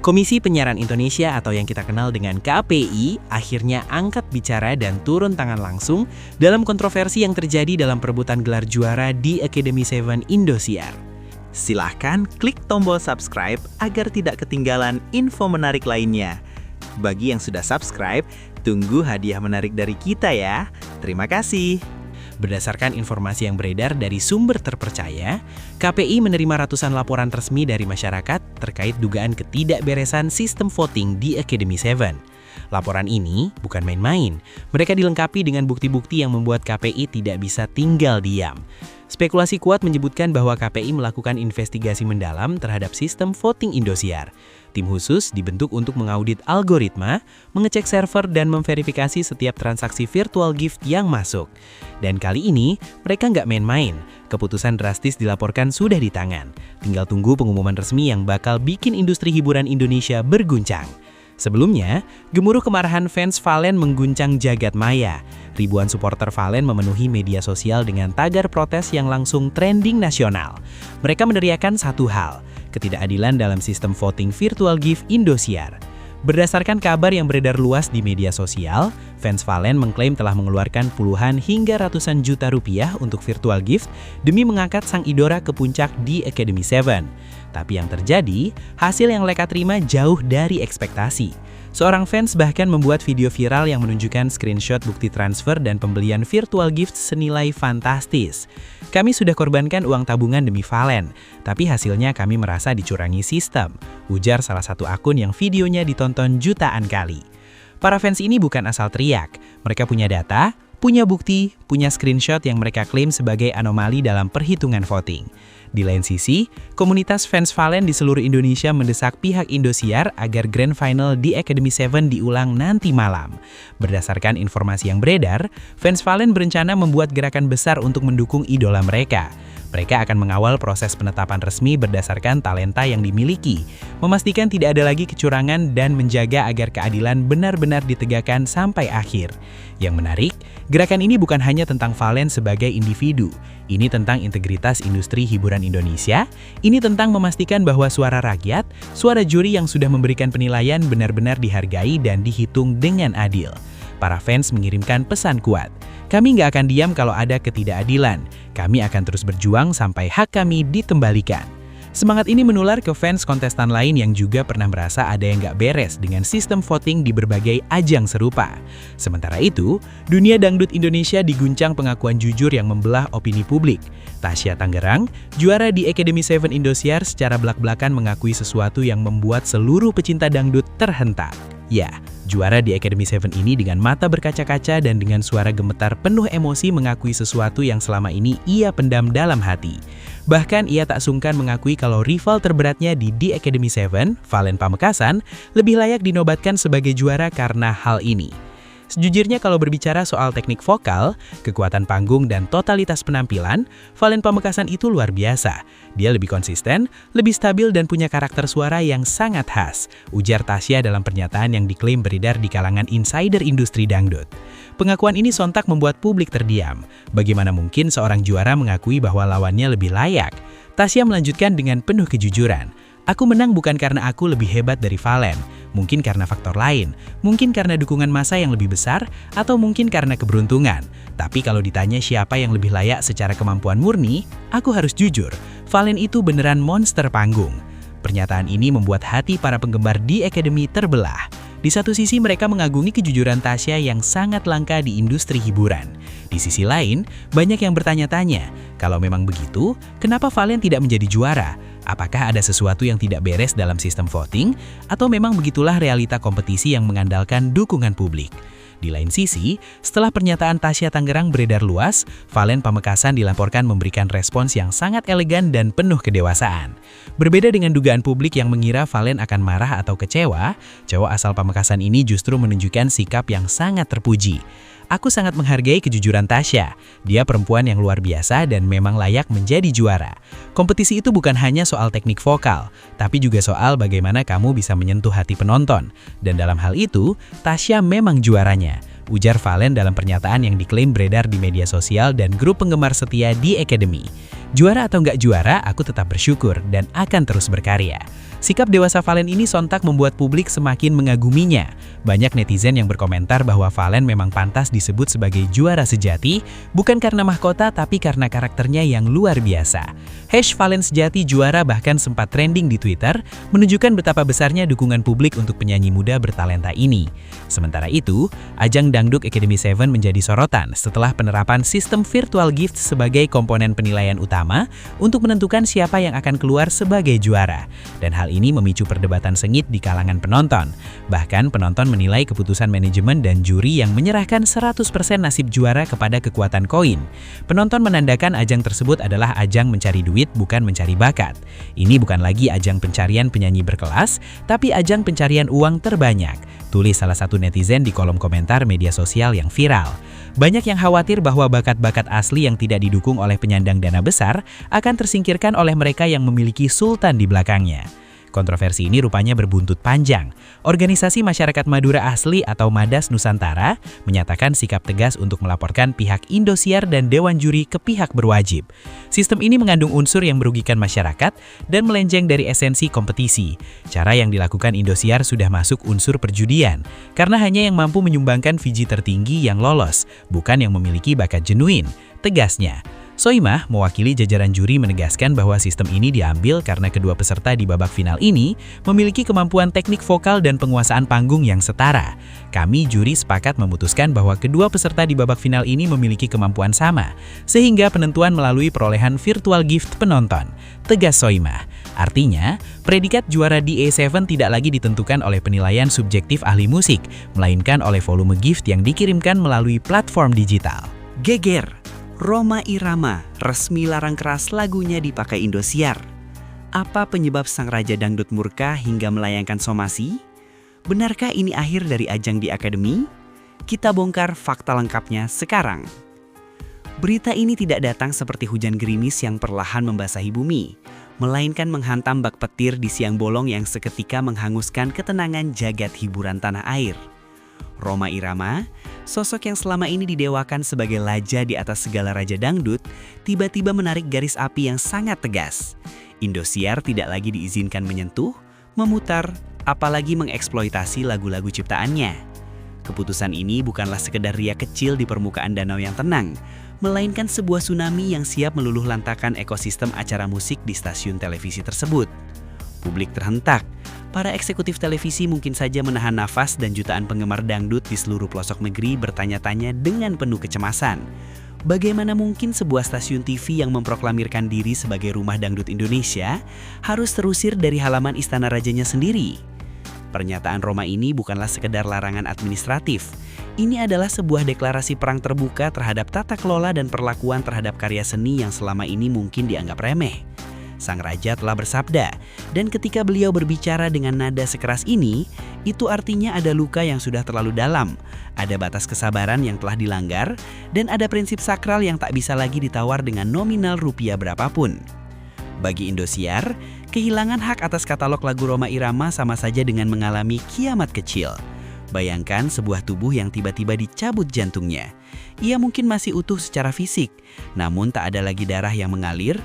Komisi Penyiaran Indonesia atau yang kita kenal dengan KPI akhirnya angkat bicara dan turun tangan langsung dalam kontroversi yang terjadi dalam perebutan gelar juara di Academy 7 Indosiar. Silahkan klik tombol subscribe agar tidak ketinggalan info menarik lainnya. Bagi yang sudah subscribe, tunggu hadiah menarik dari kita ya. Terima kasih. Berdasarkan informasi yang beredar dari sumber terpercaya, KPI menerima ratusan laporan resmi dari masyarakat terkait dugaan ketidakberesan sistem voting di Academy 7. Laporan ini bukan main-main. Mereka dilengkapi dengan bukti-bukti yang membuat KPI tidak bisa tinggal diam. Spekulasi kuat menyebutkan bahwa KPI melakukan investigasi mendalam terhadap sistem voting Indosiar. Tim khusus dibentuk untuk mengaudit algoritma, mengecek server, dan memverifikasi setiap transaksi virtual gift yang masuk. Dan kali ini, mereka nggak main-main. Keputusan drastis dilaporkan sudah di tangan. Tinggal tunggu pengumuman resmi yang bakal bikin industri hiburan Indonesia berguncang. Sebelumnya, gemuruh kemarahan fans Valen mengguncang jagat maya. Ribuan supporter Valen memenuhi media sosial dengan tagar protes yang langsung trending nasional. Mereka meneriakan satu hal, ketidakadilan dalam sistem voting virtual gift Indosiar. Berdasarkan kabar yang beredar luas di media sosial, fans Valen mengklaim telah mengeluarkan puluhan hingga ratusan juta rupiah untuk virtual gift demi mengangkat sang idora ke puncak di Academy 7. Tapi yang terjadi, hasil yang mereka terima jauh dari ekspektasi. Seorang fans bahkan membuat video viral yang menunjukkan screenshot bukti transfer dan pembelian virtual gift senilai fantastis. Kami sudah korbankan uang tabungan demi Valen, tapi hasilnya kami merasa dicurangi sistem, ujar salah satu akun yang videonya ditonton jutaan kali. Para fans ini bukan asal teriak, mereka punya data, punya bukti, punya screenshot yang mereka klaim sebagai anomali dalam perhitungan voting. Di lain sisi, komunitas fans Valen di seluruh Indonesia mendesak pihak Indosiar agar Grand Final di Academy 7 diulang nanti malam. Berdasarkan informasi yang beredar, fans Valen berencana membuat gerakan besar untuk mendukung idola mereka. Mereka akan mengawal proses penetapan resmi berdasarkan talenta yang dimiliki, memastikan tidak ada lagi kecurangan dan menjaga agar keadilan benar-benar ditegakkan sampai akhir. Yang menarik, gerakan ini bukan hanya tentang Valen sebagai individu. Ini tentang integritas industri hiburan Indonesia, ini tentang memastikan bahwa suara rakyat, suara juri yang sudah memberikan penilaian benar-benar dihargai dan dihitung dengan adil. Para fans mengirimkan pesan kuat, kami nggak akan diam kalau ada ketidakadilan, kami akan terus berjuang sampai hak kami ditembalikan. Semangat ini menular ke fans kontestan lain yang juga pernah merasa ada yang nggak beres dengan sistem voting di berbagai ajang serupa. Sementara itu, dunia dangdut Indonesia diguncang pengakuan jujur yang membelah opini publik. Tasya Tangerang, juara di Academy 7 Indosiar, secara belak-belakan mengakui sesuatu yang membuat seluruh pecinta dangdut terhentak. Ya, juara di Academy 7 ini dengan mata berkaca-kaca dan dengan suara gemetar penuh emosi mengakui sesuatu yang selama ini ia pendam dalam hati. Bahkan ia tak sungkan mengakui kalau rival terberatnya di The Academy 7, Valen Pamekasan, lebih layak dinobatkan sebagai juara karena hal ini. Sejujurnya kalau berbicara soal teknik vokal, kekuatan panggung, dan totalitas penampilan, Valen Pamekasan itu luar biasa. Dia lebih konsisten, lebih stabil, dan punya karakter suara yang sangat khas, ujar Tasya dalam pernyataan yang diklaim beredar di kalangan insider industri dangdut. Pengakuan ini sontak membuat publik terdiam. Bagaimana mungkin seorang juara mengakui bahwa lawannya lebih layak? Tasya melanjutkan dengan penuh kejujuran. Aku menang bukan karena aku lebih hebat dari Valen, mungkin karena faktor lain, mungkin karena dukungan massa yang lebih besar, atau mungkin karena keberuntungan. Tapi kalau ditanya siapa yang lebih layak secara kemampuan murni, aku harus jujur, Valen itu beneran monster panggung. Pernyataan ini membuat hati para penggemar di Academy terbelah. Di satu sisi mereka mengagumi kejujuran Tasya yang sangat langka di industri hiburan. Di sisi lain, banyak yang bertanya-tanya, kalau memang begitu, kenapa Valen tidak menjadi juara? Apakah ada sesuatu yang tidak beres dalam sistem voting? Atau memang begitulah realita kompetisi yang mengandalkan dukungan publik? Di lain sisi, setelah pernyataan Tasya Tangerang beredar luas, Valen Pamekasan dilaporkan memberikan respons yang sangat elegan dan penuh kedewasaan. Berbeda dengan dugaan publik yang mengira Valen akan marah atau kecewa, cowok asal Pamekasan ini justru menunjukkan sikap yang sangat terpuji. Aku sangat menghargai kejujuran Tasya. Dia perempuan yang luar biasa dan memang layak menjadi juara. Kompetisi itu bukan hanya soal teknik vokal, tapi juga soal bagaimana kamu bisa menyentuh hati penonton. Dan dalam hal itu, Tasya memang juaranya, ujar Valen dalam pernyataan yang diklaim beredar di media sosial dan grup penggemar setia di Academy. Juara atau nggak juara, aku tetap bersyukur dan akan terus berkarya. Sikap dewasa Valen ini sontak membuat publik semakin mengaguminya. Banyak netizen yang berkomentar bahwa Valen memang pantas disebut sebagai juara sejati, bukan karena mahkota tapi karena karakternya yang luar biasa. #Valen Sejati juara bahkan sempat trending di Twitter, menunjukkan betapa besarnya dukungan publik untuk penyanyi muda bertalenta ini. Sementara itu, ajang Dangdut Academy 7 menjadi sorotan setelah penerapan sistem virtual gift sebagai komponen penilaian utama untuk menentukan siapa yang akan keluar sebagai juara. Dan hal ini memicu perdebatan sengit di kalangan penonton. Bahkan penonton menilai keputusan manajemen dan juri yang menyerahkan 100% nasib juara kepada kekuatan koin. Penonton menandakan ajang tersebut adalah ajang mencari duit bukan mencari bakat. Ini bukan lagi ajang pencarian penyanyi berkelas, tapi ajang pencarian uang terbanyak. Tulis salah satu netizen di kolom komentar media sosial yang viral. Banyak yang khawatir bahwa bakat-bakat asli yang tidak didukung oleh penyandang dana besar akan tersingkirkan oleh mereka yang memiliki sultan di belakangnya. Kontroversi ini rupanya berbuntut panjang. Organisasi Masyarakat Madura Asli atau Madas Nusantara menyatakan sikap tegas untuk melaporkan pihak Indosiar dan Dewan Juri ke pihak berwajib. Sistem ini mengandung unsur yang merugikan masyarakat dan melenceng dari esensi kompetisi. Cara yang dilakukan Indosiar sudah masuk unsur perjudian, karena hanya yang mampu menyumbangkan VJ tertinggi yang lolos, bukan yang memiliki bakat genuin, tegasnya. Soimah, mewakili jajaran juri, menegaskan bahwa sistem ini diambil karena kedua peserta di babak final ini memiliki kemampuan teknik vokal dan penguasaan panggung yang setara. Kami juri sepakat memutuskan bahwa kedua peserta di babak final ini memiliki kemampuan sama, sehingga penentuan melalui perolehan virtual gift penonton, tegas Soimah. Artinya, predikat juara DA7 tidak lagi ditentukan oleh penilaian subjektif ahli musik, melainkan oleh volume gift yang dikirimkan melalui platform digital. Geger, Rhoma Irama resmi larang keras lagunya dipakai Indosiar. Apa penyebab sang raja dangdut murka hingga melayangkan somasi? Benarkah ini akhir dari ajang di Akademi? Kita bongkar fakta lengkapnya sekarang. Berita ini tidak datang seperti hujan gerimis yang perlahan membasahi bumi, melainkan menghantam bak petir di siang bolong yang seketika menghanguskan ketenangan jagat hiburan tanah air. Rhoma Irama, sosok yang selama ini didewakan sebagai laja di atas segala raja dangdut, tiba-tiba menarik garis api yang sangat tegas. Indosiar tidak lagi diizinkan menyentuh, memutar, apalagi mengeksploitasi lagu-lagu ciptaannya. Keputusan ini bukanlah sekedar riak kecil di permukaan danau yang tenang, melainkan sebuah tsunami yang siap meluluh lantakan ekosistem acara musik di stasiun televisi tersebut. Publik terhentak. Para eksekutif televisi mungkin saja menahan nafas dan jutaan penggemar dangdut di seluruh pelosok negeri bertanya-tanya dengan penuh kecemasan. Bagaimana mungkin sebuah stasiun TV yang memproklamirkan diri sebagai rumah dangdut Indonesia harus terusir dari halaman istana rajanya sendiri? Pernyataan Rhoma ini bukanlah sekedar larangan administratif. Ini adalah sebuah deklarasi perang terbuka terhadap tata kelola dan perlakuan terhadap karya seni yang selama ini mungkin dianggap remeh. Sang raja telah bersabda, dan ketika beliau berbicara dengan nada sekeras ini, itu artinya ada luka yang sudah terlalu dalam, ada batas kesabaran yang telah dilanggar, dan ada prinsip sakral yang tak bisa lagi ditawar dengan nominal rupiah berapapun. Bagi Indosiar, kehilangan hak atas katalog lagu Rhoma Irama sama saja dengan mengalami kiamat kecil. Bayangkan sebuah tubuh yang tiba-tiba dicabut jantungnya. Ia mungkin masih utuh secara fisik, namun tak ada lagi darah yang mengalir,